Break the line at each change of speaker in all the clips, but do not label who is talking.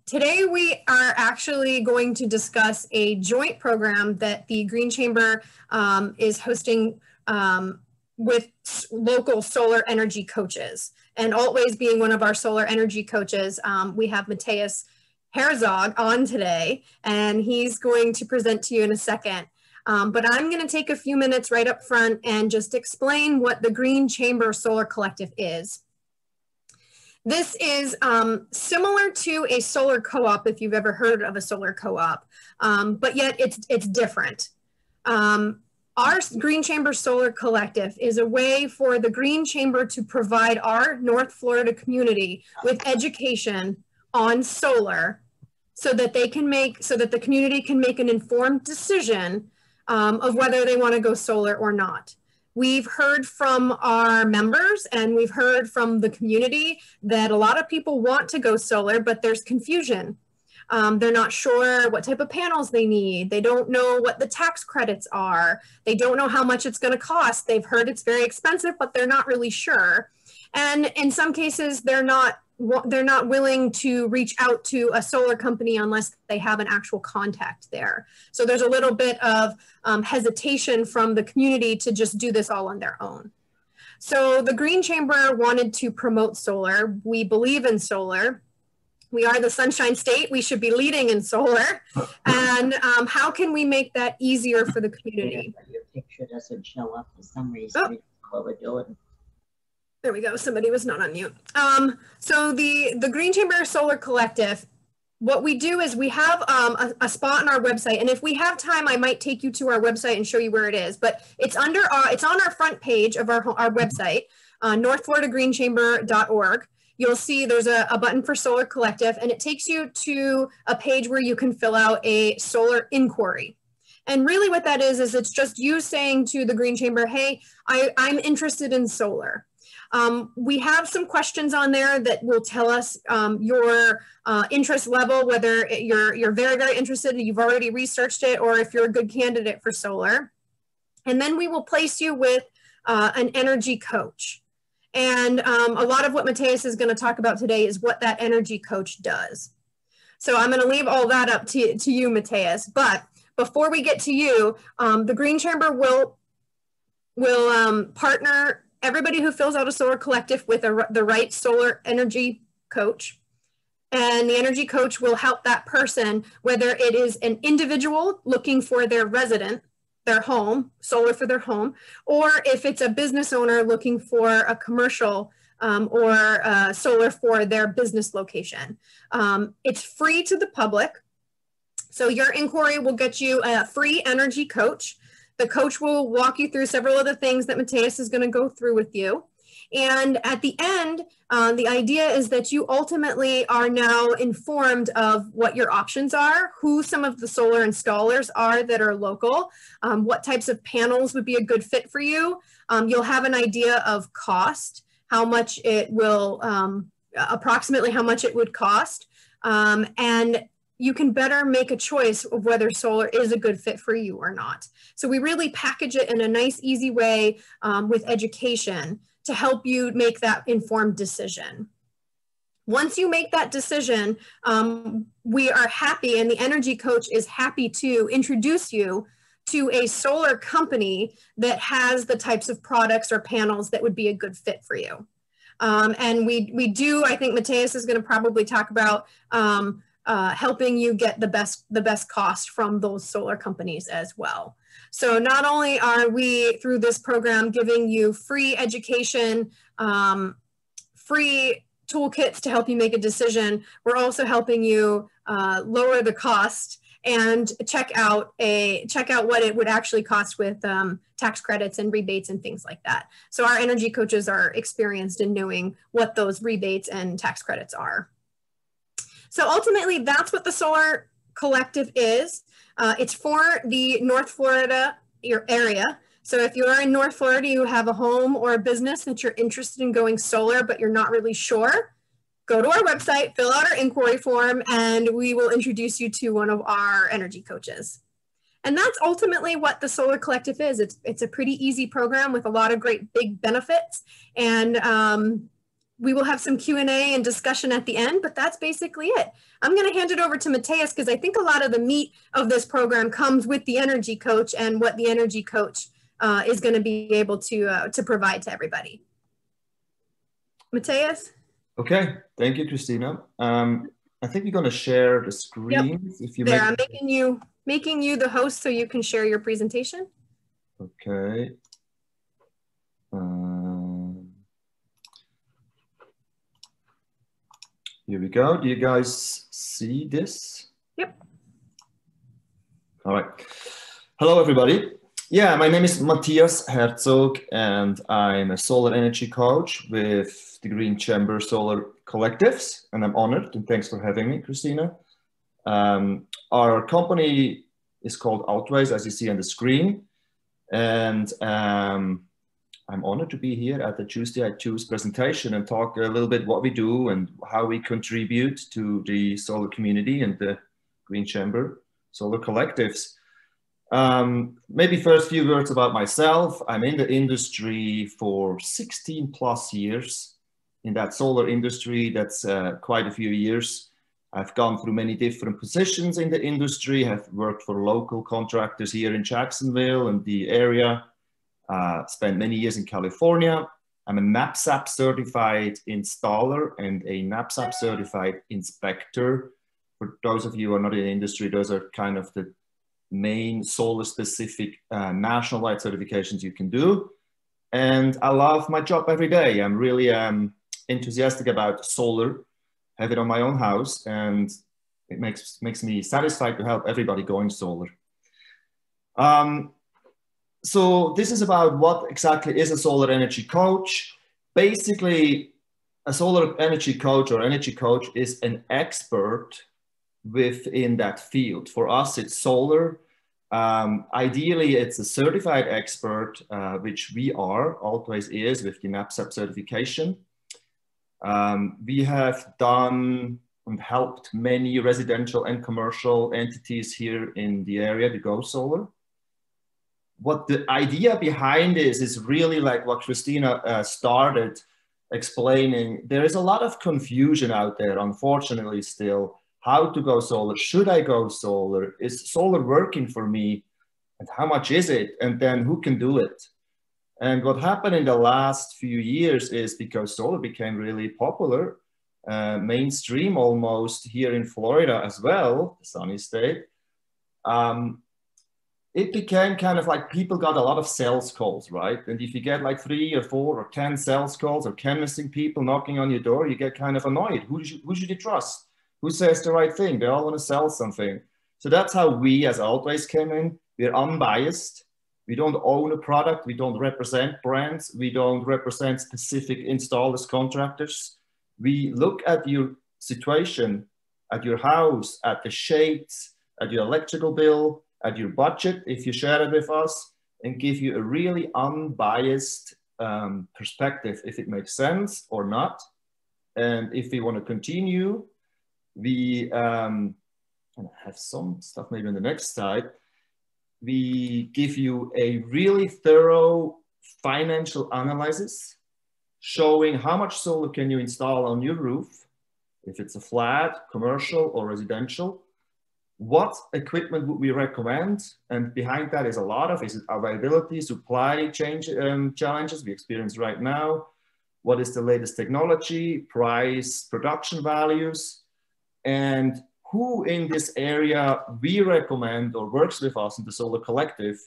Today we are actually going to discuss a joint program that the Green Chamber is hosting with local solar energy coaches. And Always being one of our solar energy coaches, we have Matthias Herzog on today, and he's going to present to you in a second. But I'm going to take a few minutes right up front and just explain what the Green Chamber Solar Collective is. This is similar to a solar co-op, if you've ever heard of a solar co-op, but yet it's different. Our Green Chamber Solar Collective is a way for the Green Chamber to provide our North Florida community with education on solar so that the community can make an informed decision of whether they want to go solar or not. We've heard from our members and we've heard from the community that a lot of people want to go solar, but there's confusion. They're not sure what type of panels they need. They don't know what the tax credits are. They don't know how much it's going to cost. They've heard it's very expensive, but they're not really sure. And in some cases, they're not willing to reach out to a solar company unless they have an actual contact there. So there's a little bit of hesitation from the community to just do this all on their own. So the Green Chamber wanted to promote solar. We believe in solar. We are the Sunshine State. We should be leading in solar. And how can we make that easier for the community?
Your picture doesn't show up for some reason. What we're doing.
There we go. Somebody was not on mute. So the Green Chamber Solar Collective, what we do is we have a spot on our website, and if we have time, I might take you to our website and show you where it is. But it's on our front page of our website, northfloridagreenchamber.org. You'll see there's a button for Solar Collective, and it takes you to a page where you can fill out a solar inquiry. And really what that is it's just you saying to the Green Chamber, hey, I'm interested in solar. We have some questions on there that will tell us your interest level, whether you're very, very interested and you've already researched it, or if you're a good candidate for solar. And then we will place you with an energy coach. And a lot of what Matthias is going to talk about today is what that energy coach does. So I'm going to leave all that up to you, Matthias. But before we get to you, the Green Chamber will partner everybody who fills out a solar collective with the right solar energy coach. And the energy coach will help that person, whether it is an individual looking for their home, solar for their home, or if it's a business owner looking for a commercial or solar for their business location. It's free to the public. So your inquiry will get you a free energy coach. The coach will walk you through several of the things that Matthias is going to go through with you. And at the end, the idea is that you ultimately are now informed of what your options are, who some of the solar installers are that are local, what types of panels would be a good fit for you. You'll have an idea of cost, how much it will, approximately how much it would cost. And you can better make a choice of whether solar is a good fit for you or not. So we really package it in a nice, easy way with education to help you make that informed decision. Once you make that decision, we are happy, and the energy coach is happy to introduce you to a solar company that has the types of products or panels that would be a good fit for you. And we do, I think Matthias is going to probably talk about helping you get the best cost from those solar companies as well. So not only are we, through this program, giving you free education, free toolkits to help you make a decision, we're also helping you lower the cost and check out what it would actually cost with tax credits and rebates and things like that. So our energy coaches are experienced in knowing what those rebates and tax credits are. So ultimately, that's what the Solar Collective is. It's for the North Florida area. So if you're in North Florida, you have a home or a business that you're interested in going solar, but you're not really sure, go to our website, fill out our inquiry form, and we will introduce you to one of our energy coaches. And that's ultimately what the Solar Collective is. It's a pretty easy program with a lot of great big benefits. And we will have some Q&A and discussion at the end, but that's basically it. I'm going to hand it over to Matthias because I think a lot of the meat of this program comes with the energy coach and what the energy coach is going to be able to provide to everybody. Matthias?
Okay, thank you, Christina. I think you're going to share the screen.
Yep.
If you
there, I'm making you the host so you can share your presentation.
Okay. Here we go. Do you guys see this?
Yep.
All right. Hello, everybody. Yeah, my name is Matthias Herzog, and I'm a solar energy coach with the Green Chamber Solar Collectives, and I'm honored, and thanks for having me, Christina. Our company is called Outways, as you see on the screen, and I'm honored to be here at the Tuesday I Choose presentation and talk a little bit what we do and how we contribute to the solar community and the Green Chamber Solar Collectives. Maybe first few words about myself. I'm in the industry for 16 plus years. In that solar industry, that's quite a few years. I've gone through many different positions in the industry, have worked for local contractors here in Jacksonville and the area. Spent many years in California. I'm a NABCEP certified installer and a NABCEP certified inspector. For those of you who are not in the industry, those are kind of the main solar specific national-wide certifications you can do. And I love my job every day. I'm really enthusiastic about solar, have it on my own house, and it makes me satisfied to help everybody going solar. So this is about what exactly is a solar energy coach. Basically, a solar energy coach or energy coach is an expert within that field. For us, it's solar. Ideally, it's a certified expert, which we are, always is, with the NABCEP certification. We have done and helped many residential and commercial entities here in the area to go solar. What the idea behind this is really like what Christina started explaining. There is a lot of confusion out there, unfortunately, still. How to go solar? Should I go solar? Is solar working for me? And how much is it? And then who can do it? And what happened in the last few years is because solar became really popular, mainstream almost here in Florida as well, the sunny state. It became kind of like people got a lot of sales calls, right? And if you get like 3 or 4 or 10 sales calls or canvassing people knocking on your door, you get kind of annoyed. Who should you trust? Who says the right thing? They all want to sell something. So that's how we as Outways came in. We're unbiased. We don't own a product. We don't represent brands. We don't represent specific installers, contractors. We look at your situation, at your house, at the shades, at your electrical bill, at your budget, if you share it with us, and give you a really unbiased perspective, if it makes sense or not. And if we want to continue, we have some stuff maybe on the next slide. We give you a really thorough financial analysis showing how much solar can you install on your roof, if it's a flat, commercial or residential. What equipment would we recommend? And behind that is a lot of is availability, supply chain challenges we experience right now. What is the latest technology, price, production values, and who in this area we recommend or works with us in the Solar Collective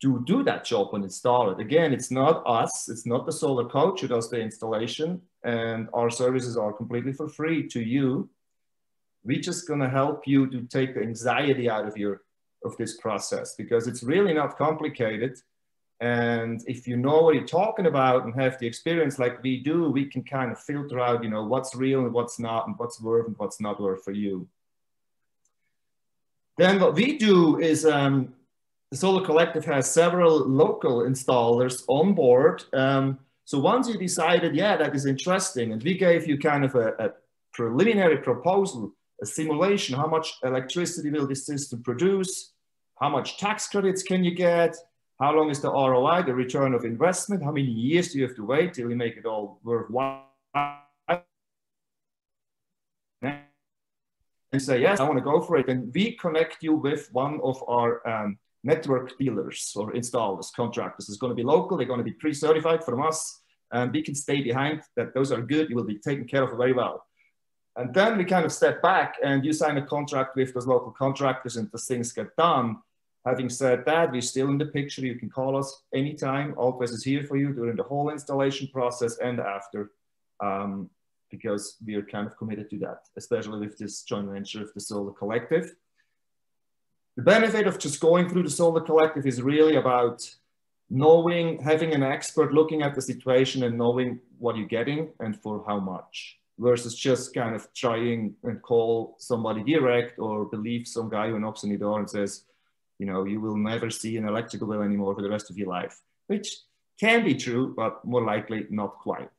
to do that job and install it. Again, it's not us, it's not the solar coach who does the installation, and our services are completely for free to you. We're just gonna help you to take the anxiety out of this process, because it's really not complicated. And if you know what you're talking about and have the experience like we do, we can kind of filter out, you know, what's real and what's not, and what's worth and what's not worth for you. Then what we do is, the Solar Collective has several local installers on board. So once you decided, yeah, that is interesting, and we gave you kind of a preliminary proposal, a simulation, how much electricity will this system produce, how much tax credits can you get, how long is the ROI, the return of investment, how many years do you have to wait till you make it all worthwhile, and say, yes, I want to go for it. And we connect you with one of our network dealers or installers, contractors. It's going to be local. They're going to be pre-certified from us. And we can stay behind that. Those are good. You will be taken care of very well. And then we kind of step back and you sign a contract with those local contractors and the things get done. Having said that, we're still in the picture. You can call us anytime. Always is here for you during the whole installation process and after, because we are kind of committed to that, especially with this joint venture of the Solar Collective. The benefit of just going through the Solar Collective is really about knowing, having an expert looking at the situation and knowing what you're getting and for how much, versus just kind of trying and call somebody direct or believe some guy who knocks on your door and says, you know, you will never see an electrical bill anymore for the rest of your life, which can be true, but more likely not quite.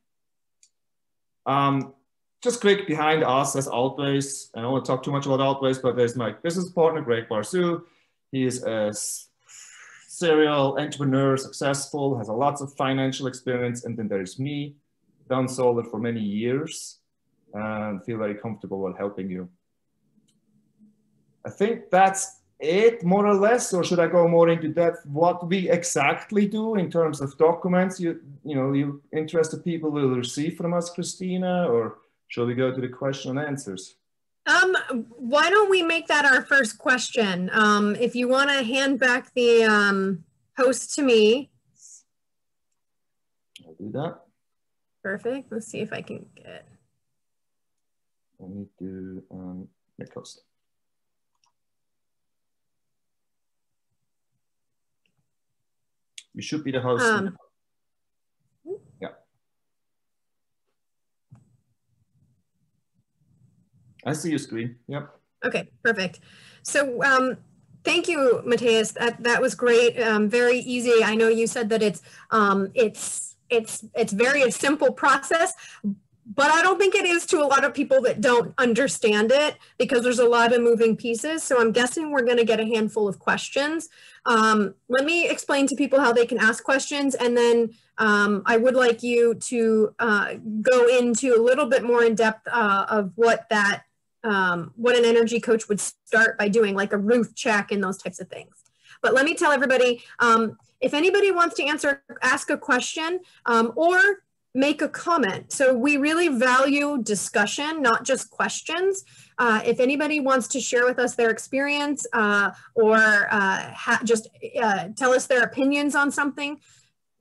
Just quick behind us as Altways. I don't want to talk too much about Altways, but there's my business partner, Greg Barsu. He is a serial entrepreneur, successful, has a lots of financial experience. And then there's me, done solar for many years, and feel very comfortable while helping you. I think that's it, more or less, or should I go more into depth what we exactly do in terms of documents you interested people will receive from us, Christina, or shall we go to the question and answers?
Why don't we make that our first question? If you want to hand back the host to me.
I'll do that.
Perfect. Let's see if I can get.
I need to make host. We should be the host. Yeah. I see your screen. Yep. Okay,
perfect. So thank you, Matthias. That was great. Very easy. I know you said that it's very a simple process, but I don't think it is to a lot of people that don't understand it because there's a lot of moving pieces. So I'm guessing we're going to get a handful of questions. Let me explain to people how they can ask questions, and then I would like you to go into a little bit more in depth of what an energy coach would start by doing, like a roof check and those types of things. But let me tell everybody, if anybody wants to ask a question or make a comment. So we really value discussion, not just questions. If anybody wants to share with us their experience or just tell us their opinions on something,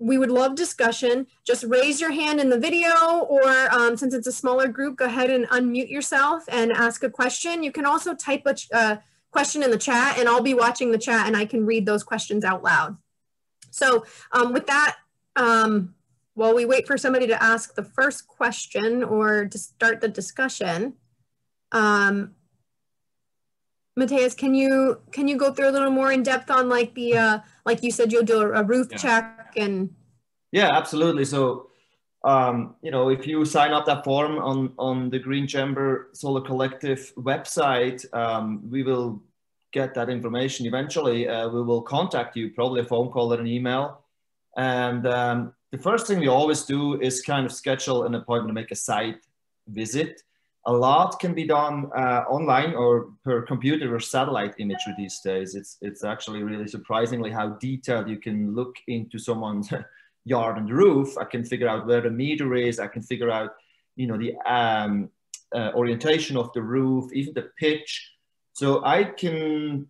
we would love discussion. Just raise your hand in the video, or since it's a smaller group, go ahead and unmute yourself and ask a question. You can also type a question in the chat, and I'll be watching the chat and I can read those questions out loud. So with that, while we wait for somebody to ask the first question or to start the discussion, Matthias, can you go through a little more in depth on like the like you said you'll do a roof check and?
Yeah, absolutely. So if you sign up that form on the Green Chamber Solar Collective website, we will get that information eventually. We will contact you, probably a phone call or an email, and the first thing we always do is kind of schedule an appointment to make a site visit. A lot can be done online or per computer or satellite imagery these days. It's actually really surprisingly how detailed you can look into someone's yard and roof. I can figure out where the meter is. I can figure out, the orientation of the roof, even the pitch. So I can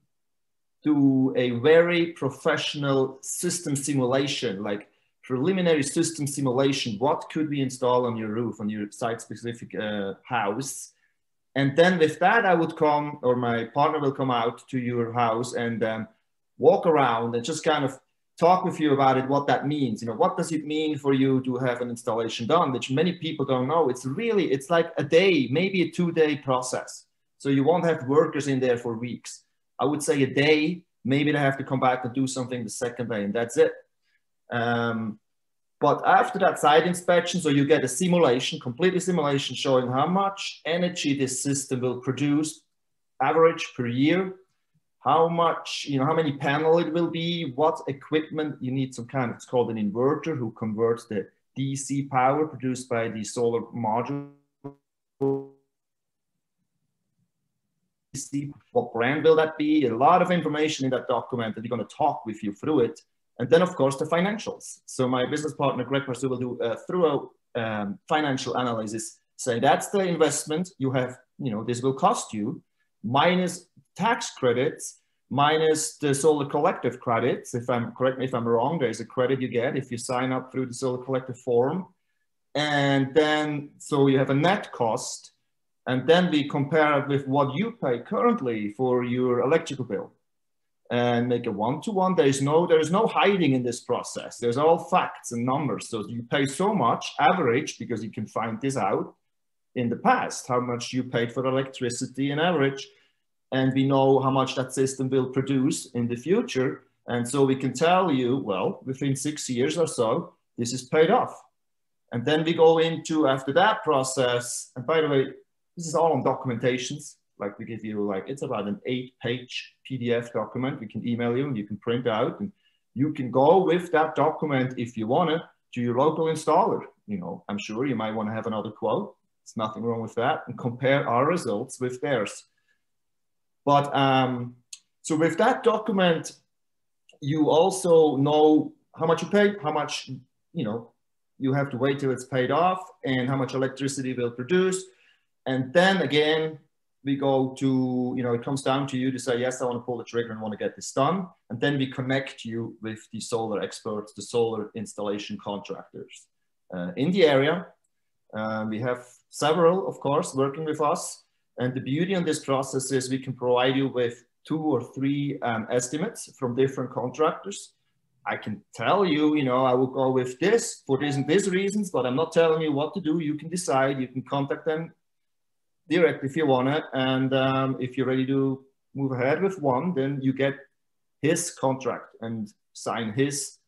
do a very professional system simulation, like preliminary system simulation. What could we install on your roof, on your site-specific house? And then with that, I would come, or my partner will come out to your house and walk around and just kind of talk with you about it, what that means. What does it mean for you to have an installation done, which many people don't know. It's like a day, maybe a 2-day process. So you won't have workers in there for weeks. I would say a day, maybe they have to come back and do something the second day, and that's it. But after that site inspection, so you get a simulation, completely simulation, showing how much energy this system will produce, average per year, how much, how many panels it will be, what equipment you need, some kind of, it's called an inverter, who converts the DC power produced by the solar module see what brand will that be, a lot of information in that document that we're going to talk with you through it. And then, of course, the financials. So my business partner, Greg Parsu, will do a thorough financial analysis, say that's the investment you have, you know, this will cost you, minus tax credits, minus the solar collective credits. Correct me if I'm wrong, there's a credit you get if you sign up through the solar collective forum. And then, so you have a net cost, and then we compare it with what you pay currently for your electrical bill and make a one-to-one. There is no hiding in this process. There's all facts and numbers. So you pay so much average, because you can find this out in the past, how much you paid for electricity in average. And we know how much that system will produce in the future. And so we can tell you, well, within 6 years or so, this is paid off. And then we go into, after that process, and by the way, this is all on documentations. Like we give you, like, it's about an 8-page PDF document. We can email you and you can print out, and you can go with that document if you want it to your local installer. You know, I'm sure you might want to have another quote. There's nothing wrong with that, and compare our results with theirs. But so with that document, you also know how much you paid, how much, you know, you have to wait till it's paid off, and how much electricity will produce. And then again, we go to, you know, it comes down to you to say, yes, I want to pull the trigger and want to get this done. And then we connect you with the solar experts, the solar installation contractors in the area. We have several, of course, working with us. And the beauty on this process is we can provide you with 2 or 3 estimates from different contractors. I can tell you, you know, I will go with this for this and this reasons, but I'm not telling you what to do. You can decide. You can contact them direct if you want it. And if you're ready to move ahead with one, then you get his contract and sign his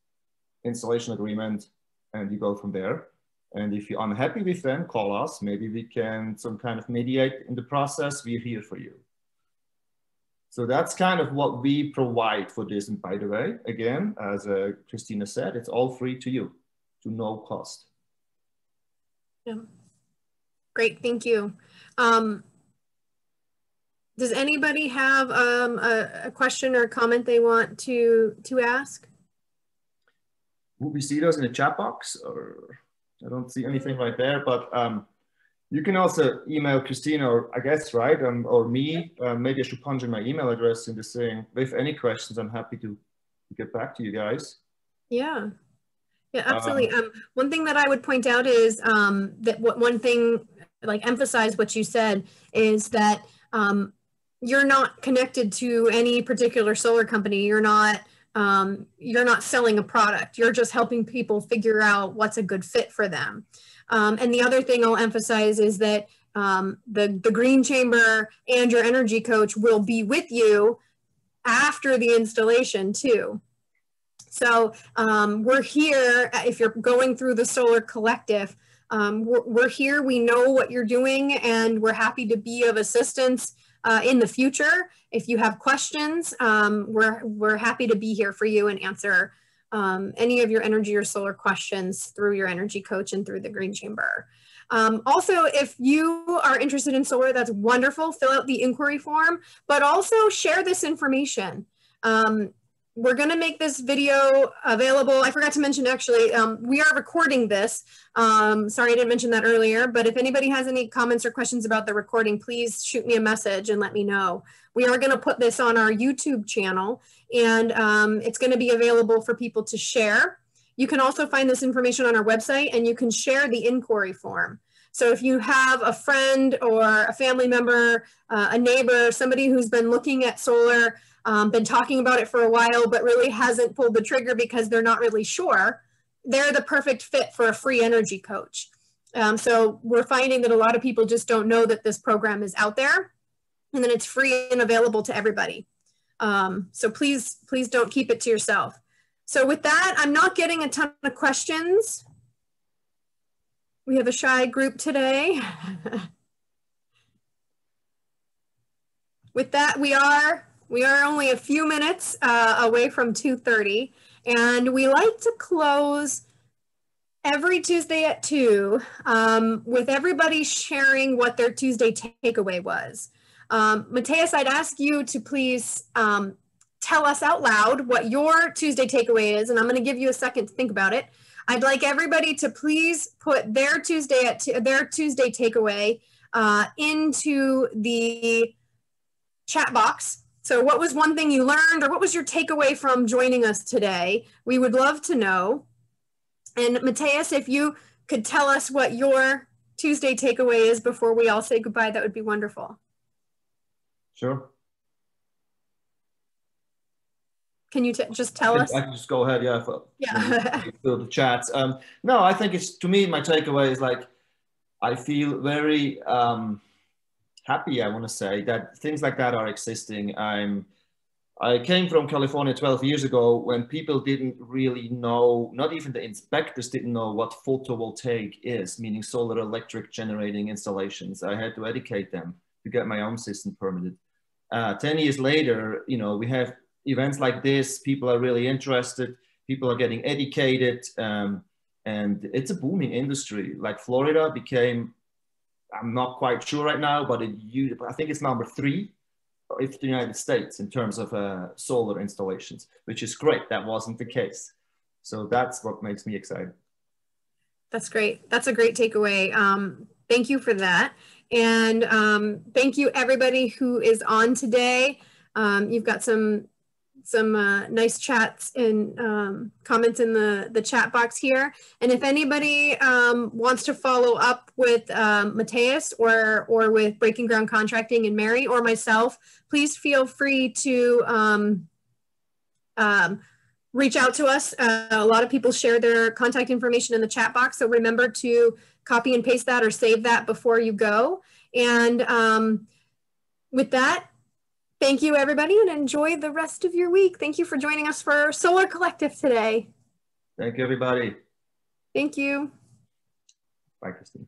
installation agreement, and you go from there. And if you're unhappy with them, call us. Maybe we can some kind of mediate in the process. We're here for you. So that's kind of what we provide for this. And by the way, again, as Christina said, it's all free to you, to no cost.
Yeah. Great, thank you. Does anybody have a question or comment they want to ask?
Will we see those in the chat box? Or I don't see anything right there, but you can also email Christina, or I guess, right, or me. Maybe I should punch in my email address in this thing. With any questions, I'm happy to get back to you guys.
Yeah. Yeah, absolutely. One thing that I would point out is that one thing, like emphasize what you said, is that you're not connected to any particular solar company. You're not selling a product. You're just helping people figure out what's a good fit for them. And the other thing I'll emphasize is that the Green Chamber and your energy coach will be with you after the installation too. So we're here, if you're going through the Solar Collective, we're here, we know what you're doing, and we're happy to be of assistance in the future. If you have questions, we're happy to be here for you and answer any of your energy or solar questions through your energy coach and through the Green Chamber. Also, if you are interested in solar, that's wonderful. Fill out the inquiry form, but also share this information. We're going to make this video available. I forgot to mention, actually, we are recording this. Sorry, I didn't mention that earlier, but if anybody has any comments or questions about the recording, please shoot me a message and let me know. We are going to put this on our YouTube channel, and it's going to be available for people to share. You can also find this information on our website, and you can share the inquiry form. So if you have a friend or a family member, a neighbor, somebody who's been looking at solar, been talking about it for a while, but really hasn't pulled the trigger because they're not really sure, they're the perfect fit for a free energy coach. So we're finding that a lot of people just don't know that this program is out there, and that it's free and available to everybody. So please don't keep it to yourself. So with that, I'm not getting a ton of questions. We have a shy group today. With that, we are only a few minutes away from 2:30, and we like to close every Tuesday at 2 with everybody sharing what their Tuesday takeaway was. Mateus, I'd ask you to please tell us out loud what your Tuesday takeaway is, and I'm going to give you a second to think about it. I'd like everybody to please put their Tuesday takeaway into the chat box. So what was one thing you learned, or what was your takeaway from joining us today? We would love to know. And Mateus, if you could tell us what your Tuesday takeaway is before we all say goodbye, that would be wonderful.
Sure.
Can you just tell us?
I can just go ahead, yeah.
Yeah.
Fill the chats. No, I think it's, to me, my takeaway is like, I feel very happy, I want to say, that things like that are existing. I came from California 12 years ago when people didn't really know, not even the inspectors didn't know what photovoltaic is, meaning solar electric generating installations. I had to educate them to get my own system permitted. 10 years later, you know, we have events like this, people are really interested, people are getting educated, and it's a booming industry. Like Florida became, I'm not quite sure right now, but I think it's number 3 if the United States in terms of solar installations, which is great. That wasn't the case. So that's what makes me excited. That's great. That's a great takeaway. Thank you for that. And thank you everybody who is on today. You've got some nice chats and comments in the chat box here. And if anybody wants to follow up with Mateus or with Breaking Ground Contracting and Mary or myself, please feel free to reach out to us. A lot of people share their contact information in the chat box, so remember to copy and paste that or save that before you go. And with that, thank you, everybody, and enjoy the rest of your week. Thank you for joining us for Solar Collective today. Thank you, everybody. Thank you. Bye, Christine.